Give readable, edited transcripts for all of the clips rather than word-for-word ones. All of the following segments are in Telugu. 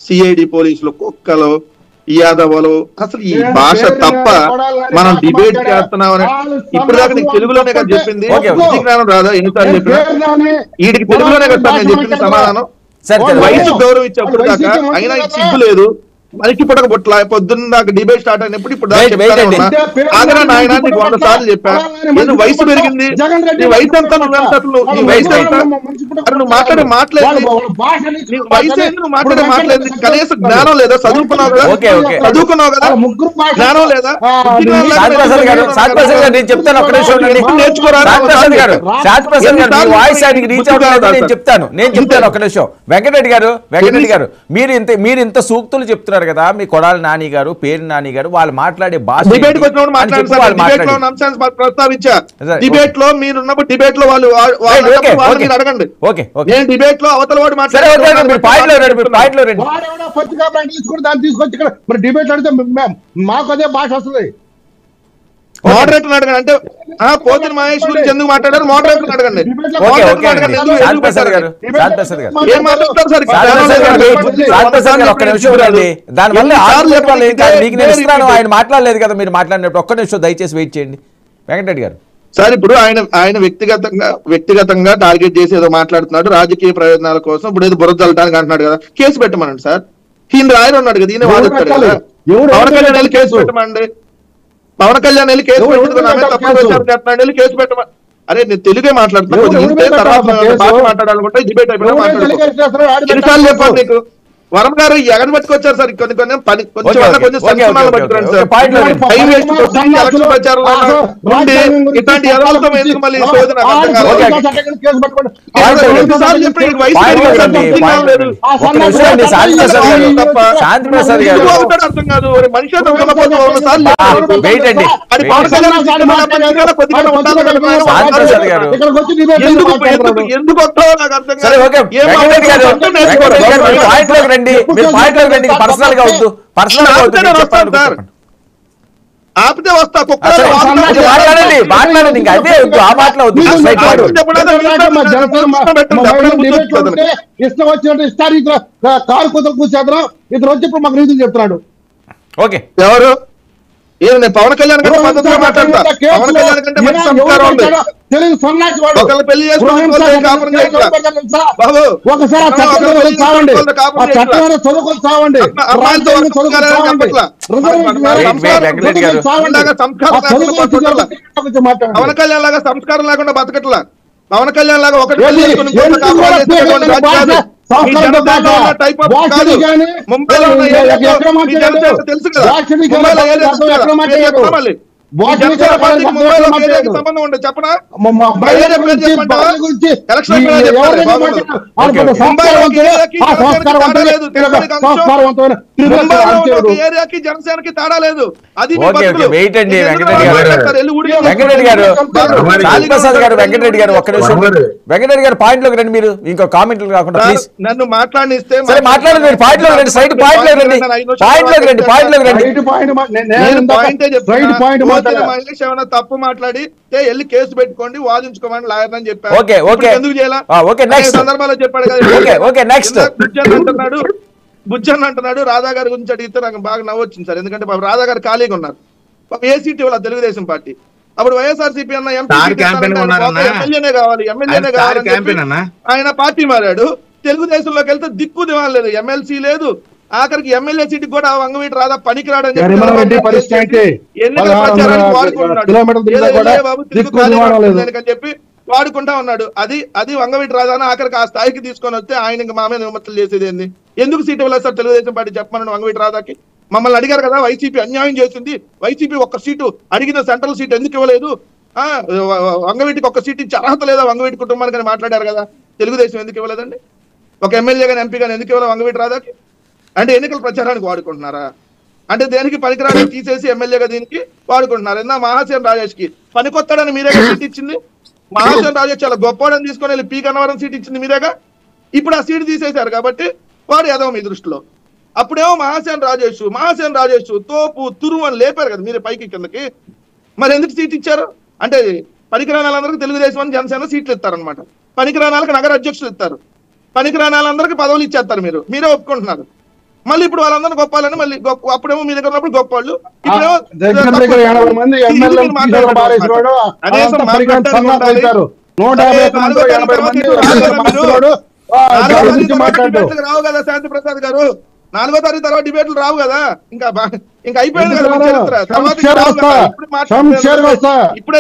సిఐడి పోలీసులు, కుక్కలు, యాదవులు, అసలు ఈ భాష తప్ప మనం డిబేట్ చేస్తున్నామని ఇప్పుడు దాకా నీకు తెలుగులోనే కదా చెప్పింది, బుద్ధి జ్ఞానం రాదా? ఎన్నిసార్లు చెప్పినా వీటికి తెలుగులోనే కదా నేను చెప్పింది సమాధానం. వయసు గౌరవం ఇచ్చి అప్పుడు దాకా అయినా సిగ్గు లేదు. మనకి పుట్టక పుట్ల పొద్దున్న దాకా డిబేట్ స్టార్ట్ అయినప్పుడు ఇప్పుడు ఆగరా నాయన నీకు 100 సార్లు చెప్పా. నేను వయసు పెరిగింది, నీ వయసు అంతా నీ వయసు అంతా నువ్వు మాట్లాడే మాట్లాడేది నీ వయసు ఏంది, నువ్వు మాట్లాడే మాట్లాడేది కనీసం జ్ఞానం లేదా? చదువుకున్నావు కదా, చదువుకున్నావు కదా, జ్ఞానం లేదా? వెంకటరెడ్డి గారు మీరు ఇంత సూక్తులు చెప్తున్నారు కదా, మీ కొడాలి నాని గారు, పేరు నాని గారు, వాళ్ళు మాట్లాడే భాష ప్రస్తావించా. డిబేట్ లో మీరున్నప్పుడు డిబేట్ లో వాళ్ళు అడగండి. నేను డిబేట్ లో అవతల వాడు డిబేట్ అడిగితే మాకు అదే భాష వస్తుంది. మోడరేటర్ అడగండి. అంటే పోతిన మహేష్ గురించి ఎందుకు మాట్లాడారు? మోడరేటర్ అడగండి. ఆయన మాట్లాడలేదు కదా, మీరు మాట్లాడినప్పుడు ఒక్క నిమిషం దయచేసి వెయిట్ చేయండి వెంకటరెడ్డి గారు. సార్ ఇప్పుడు ఆయన వ్యక్తిగతంగా టార్గెట్ చేసి ఏదో మాట్లాడుతున్నాడు, రాజకీయ ప్రయోజనాల కోసం. ఇప్పుడు ఏదో బురద చల్లడానికి అంటున్నాడు కదా, కేసు పెట్టమనండి సార్. ఈయన రాయన ఉన్నాడు కదా, ఈయన వాదిస్తాడు కదా. పవన్ కళ్యాణ్ కేసు పెట్టమండి. పవన్ కళ్యాణ్ వెళ్ళి కేసు పెట్టుకున్నాడు, వెళ్ళి కేసు పెట్టమని. అరే నేను తెలుగే మాట్లాడుతున్నా, తర్వాత మాట్లాడాలనుకుంటే డిబేట్ అయిపోయినా మాట్లాడుకో. ఎన్నిసార్లు చెప్పాలి నీకు? వరం గారు ఎగని పట్టుకొచ్చారు సార్, కొంచెం సంక్షేమాలు పట్టుకురండి సార్. ఎలక్షన్ ప్రచారంలో ఇట్లాంటి ఎదవలతో ఎందుకు మళ్ళీ శోధన? అర్థం కాదు. మనిషి ఎందుకు వస్తావో నాకు అర్థం కాదు. ఆపితే వస్తా, మాట్లాడండి. అదే ఆ మాటలు ఇష్టం వచ్చినట్టు ఇస్తారు. కారు కూతురు కూర్చేద్దాం, ఇతను వచ్చి ఇప్పుడు మాకు రీతులు చెప్తున్నాడు. ఓకే ఎవరు నేను పవన్ కళ్యాణ్ కంటే పద్ధతిగా మాట్లాడతా. పవన్ కళ్యాణ్ కంటే మంచి సంస్కారం ఉంది. ఒకళ్ళు పెళ్లి చేసుకోవాలి బాబు, చదువుకొని చావండి. పవన్ కళ్యాణ్ లాగా సంస్కారం లేకుండా బతకట్లా. పవన్ కళ్యాణ్ లాగా ఒకటి ముంబైలో తెలుసు కదా, సంబంధం ఉండదు చెప్పనా? ఏరియాకి జనసేనకి తేడా లేదు. అది వెంకటరెడ్డి గారు పాయింట్ లోకి రండి. మీరు ఇంకో కామెంట్లు కాకుండా నన్ను మాట్లాడిస్తే మాట్లాడండి. పాయింట్ లోకి రండి, సైడ్ పాయింట్ లోకి రండి, పాయింట్ లోకి రండి, పాయింట్ లోకి రండి. ఏమైనా తప్పు మాట్లాడితే వెళ్ళి కేసు పెట్టుకోండి, వాదించుకోమని లాయర్ అని చెప్పారు. ఎందుకు చేయాలి? సందర్భాల్లో చెప్పాడు కదా. బుజ్జన్ అంటున్నాడు రాధా గారి గురించి అడిగితే నాకు బాగా నవ్వొచ్చింది సార్. ఎందుకంటే రాధా గారు ఖాళీగా ఉన్నారు. ఏ సీట్ ఇవ్వాలి తెలుగుదేశం పార్టీ. అప్పుడు వైఎస్ఆర్సీపీ అన్న ఎమ్మెల్యేనే కావాలి, ఎమ్మెల్యేనే కావాలని ఆయన పార్టీ మారాడు. తెలుగుదేశంలోకి వెళ్తే దిక్కు దివాలేదు, ఎమ్మెల్సీ లేదు. ఆఖరికి ఎమ్మెల్యే సీట్ కూడా వంగవీటి రాధా పనికిరాడని చెప్పి ఎన్నికల ప్రచారానికి వాడుకుంటున్నాడు చెప్పి వాడుకుంటా ఉన్నాడు. అది వంగవీటి రాధాని ఆఖరికి ఆ స్థాయికి తీసుకొని వస్తే ఆయన ఇంకా మా మీద విమర్శలు చేసేది ఏంది? ఎందుకు సీట్ ఇవ్వలేదు సార్ తెలుగుదేశం పార్టీ చెప్పమని వంగవీటి రాధాకి? మమ్మల్ని అడిగారు కదా, వైసీపీ అన్యాయం చేసింది, వైసీపీ ఒక్క సీటు అడిగిన సెంట్రల్ సీట్ ఎందుకు ఇవ్వలేదు, వంగవీటికి ఒక్క సీట్ ఇచ్చి అర్హత లేదా వంగవీటి కుటుంబానికి అని మాట్లాడారు కదా. తెలుగుదేశం ఎందుకు ఇవ్వలేదండి? ఒక ఎమ్మెల్యే గాని ఎంపీ గాని ఎందుకు ఇవ్వాలి వంగవీటి రాధాకి? అంటే ఎన్నికల ప్రచారానికి వాడుకుంటున్నారా? అంటే దేనికి పనికిరాని తీసేసి ఎమ్మెల్యేగా దీనికి వాడుకుంటున్నారు. ఎందా మహాసేన రాజేష్ కి పనికొత్తాడని మీరేగా సీట్ ఇచ్చింది? మహాసేన రాజేష్ చాలా గొప్పవాడని తీసుకొని వెళ్ళి పీ కన్నవరం సీట్ ఇచ్చింది మీరేగా. ఇప్పుడు ఆ సీట్ తీసేశారు కాబట్టి వాడు ఎదవ మీ దృష్టిలో. అప్పుడేమో మహాసేన రాజేష్ తోపు తురుము అని లేపారు కదా మీరే పైకి కిందకి. మరి ఎందుకు సీట్ ఇచ్చారు? అంటే పనికిరానాలందరికీ తెలుగుదేశం అని జనసేన సీట్లు ఇస్తారనమాట. పనికిరానాలకు నగర అధ్యక్షులు ఇస్తారు, పనికిరానాలందరికీ పదవులు ఇచ్చేస్తారు. మీరే ఒప్పుకుంటున్నారు. మళ్ళీ ఇప్పుడు వాళ్ళందరూ గొప్పాలని మళ్ళీ అప్పుడేమో మీ దగ్గర ఉన్నప్పుడు గొప్పవాళ్ళు దగ్గర 80 మంది ఎమ్మెల్యేలు మారేసినాడు 180 రావు కదా శాంతి ప్రసాద్ గారు 4వ తారీఖు తర్వాత డిబేట్లు రావు కదా ఇంకా అయిపోయింది కదా ఇప్పుడే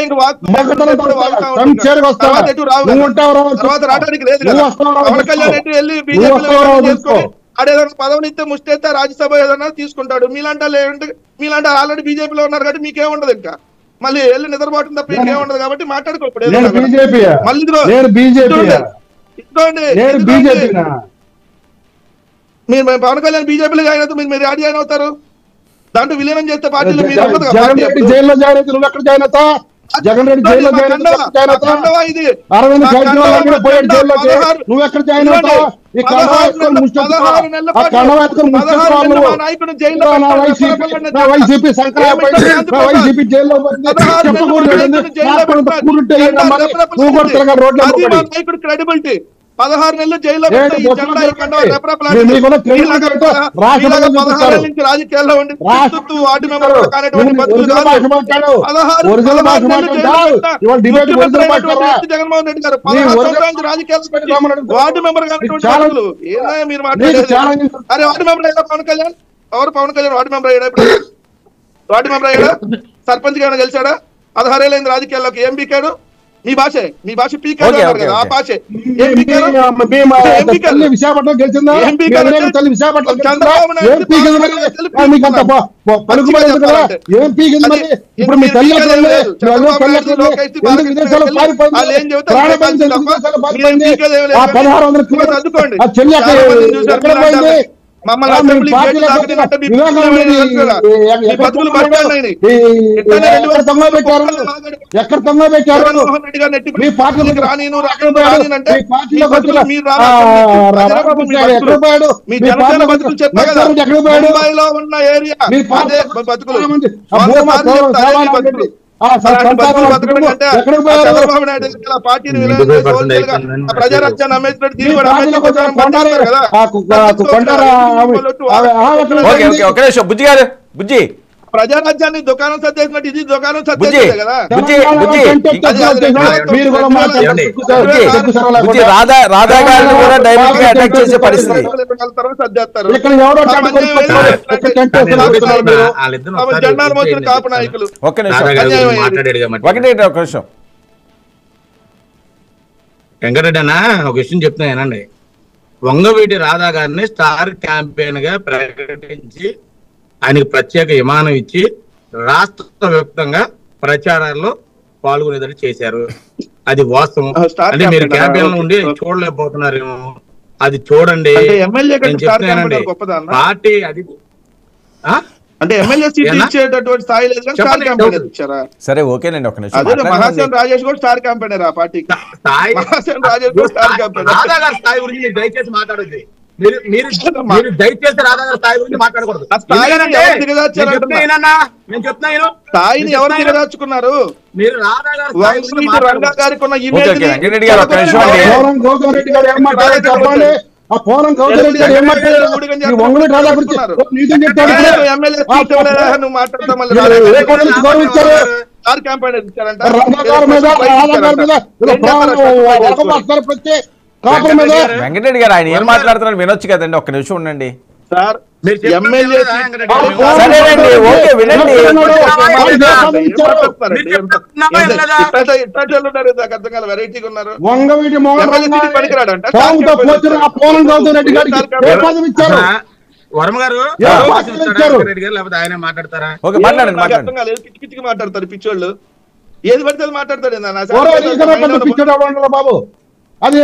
తర్వాత రావడానికి లేదు కదా పవన్ కళ్యాణ్ రెడ్డి వెళ్ళి బీజేపీలో చేసుకొని ఆడేదైనా పదవిని ఇస్తే ముష్టేస్తే రాజ్యసభ ఏదైనా తీసుకుంటాడు. మీలాంటి ఆల్రెడీ బీజేపీలో ఉన్నారు కాబట్టి మీకేముండదు ఇంకా మళ్ళీ వెళ్ళి నిద్రపోవటం తప్ప ఇంకేముండదు కాబట్టి మాట్లాడుకోకపోతే మళ్ళీ మీరు పవన్ కళ్యాణ్ బీజేపీలో జాయిన్ అవుతారు మీరు యాడ్ జాయిన్ అవుతారు దాంట్లో విలీనం చేస్తే పార్టీలో మీరు జైల్లో జాయిన్ అవుతారు నువ్వు ఎక్కడ జాయిన్ అవుతావు జగన్ రెడ్డి జైల్లో జాయిన్ నువ్వు ఎక్కడ జాయిన్ అవుతావు వైసీపీ వైసీపీ జైల్లో నాయకుడు క్రెడిబిలిటీ 16 నెలలు జైల్లో రాజకీయాల్లో ఉండి వార్డు మెంబర్ జగన్మోహన్ రెడ్డి గారు 16 రాజకీయాలు వార్డు మెంబర్ ఏదైనా మీరు మాట్లాడారు. అరే వార్డు మెంబర్ అయ్యాడా పవన్ కళ్యాణ్? ఎవరు పవన్ కళ్యాణ్ వార్డు మెంబర్ అయ్యాడా? ఇప్పుడు వార్డు మెంబర్ అయ్యాడా? సర్పంచ్ గా గెలిచాడా? 16 ఏళ్ళైంది రాజకీయాల్లోకి. ఏం పీకాడు? మీ భాష పీకాడు కదా ఆ భాష విశాఖపట్నం గెలిచిందా ఇప్పుడు మీ తల్లి మమ్మల్ని ఎక్కడ తొంగ పెట్టారు మీ పార్టీలకు ఉన్న ఏరియా పార్టీని ప్రజారాజ్యాన్ని అమ్మేసినట్టు దీన్ని కూడా బుజ్జి ప్రజారాజ్యాన్ని దుకాణం సర్దేసినట్టు ఇది దుకాణం సర్దేసే కదా. రాధా గారిని కూడా డైరెక్ట్ గా అటాక్ చేసే పరిస్థితి. జెండాలు మోసిన కాపు నాయకులు. ఒక్క నిమిషం వెంకటరెడ్డి అన్న ఒక విషయం చెప్తున్నా ఏనండి. వంగవీటి రాధా గారిని స్టార్ క్యాంపెయిన్ గా ప్రకటించి ఆయనకు ప్రత్యేక విమానం ఇచ్చి రాష్ట్ర వ్యాప్తంగా ప్రచారాల్లో పాల్గొనేదని చేశారు. అది వాస్తవం. అంటే మీరు క్యాంపెయిన్ లో ఉండి చూడలేకపోతున్నారేమో, అది చూడండి. నేను చెప్తున్నానండి పార్టీ అది అంటే ఎమ్మెల్యే సీట్ ఇచ్చేటటువంటి స్థాయి లేదు. స్టార్ క్యాంపెయినర్ ఇచ్చారా? సరే ఓకేనండి. ఒక నిమిషం. అదే మహాసేన్ రాజేష్ కూడా స్టార్ క్యాంపెయినర్ ఆ పార్టీకి. మహాసేన్ రాజేష్ కూడా స్టార్ క్యాంపెయినర్. రాధా గారి స్థాయి గురించి దయచేసి మాట్లాడొద్దు. మీరు దయచేసి రాధా గారి స్థాయి గురించి మాట్లాడకూడదు. స్థాయిని ఎవరు దిగదార్చుకున్నారు? మీరు రాధా గారి రంగా గారికి ఉన్న ఇమేజ్ వెంకటరెడ్డి గారు ఆయన ఏం మాట్లాడుతున్నారు వినొచ్చు కదండి. ఒక్క నిమిషం ఉండండి సార్. ఎమ్మెల్యే వినండి. వెరైటీగా ఉన్నారు. వర్మ గారు లేకపోతే ఆయన మాట్లాడతారా? పిచ్చి పిచ్చికి మాట్లాడతారు పిచ్చోళ్ళు. ఏది పడితే అది మాట్లాడతాడు బాబు. అది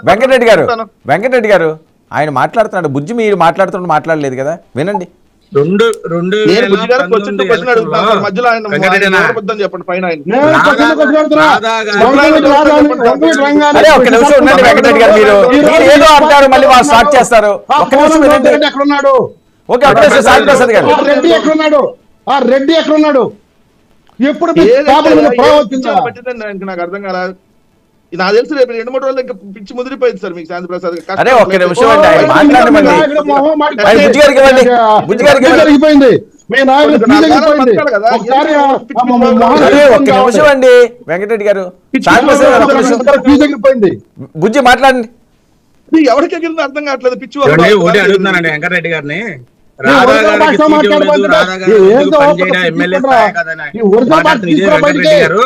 వెంకటరెడ్డి గారు ఆయన మాట్లాడుతున్నాడు. బుజ్జి మీరు మాట్లాడుతున్నట్టు మాట్లాడలేదు కదా, వినండి. చెప్పండి పైన వెంకటరెడ్డి గారు మీరు ఏదో అంటారు మళ్ళీ వాళ్ళు స్టార్ట్ చేస్తారు. ఎక్కడున్నాడు? ఓకే ప్రసాద్ గారు రెడ్డి ఎక్కడున్నాడు? ఆ రెడ్డి ఎక్కడున్నాడు? ఎప్పుడు నాకు అర్థం కాలేదు. నాకు తెలిసి రేపు 2-3 రోజులు ఇంకా పిచ్చి ముదిరిపోయింది సార్ మీకు శాంతి ప్రసాద్ గారు. అరే ఒక్క నిమిషం అండి, ఆయన మాట్లాడమండి. బుజ్జి గారికి ఇవ్వండి, బుజ్జి గారికి ఇవ్వండి. జరిగిపోయింది మీ నాయకుడు జరిగిపోయింది ఒకసారి అరే ఒక్క నిమిషం అండి వెంకటరెడ్డి గారు, శాంతి ప్రసాద్ గారు ఒక్క నిమిషం. జరిగిపోయింది బుజ్జి మాట్లాడండి. ఇది ఎవరికి ఎగిరిందో అర్థం కావట్లేదు. పిచ్చి ఒకటి అడుగుతున్నానండి వెంకటరెడ్డి గారిని, రాధా గారికి సీటు ఇవ్వలేదు, రాధా గారు పనిచేయడం ఎమ్మెల్యే స్థాయి కదని మాట్లాడుతున్న ఇదే వెంకటరెడ్డి గారు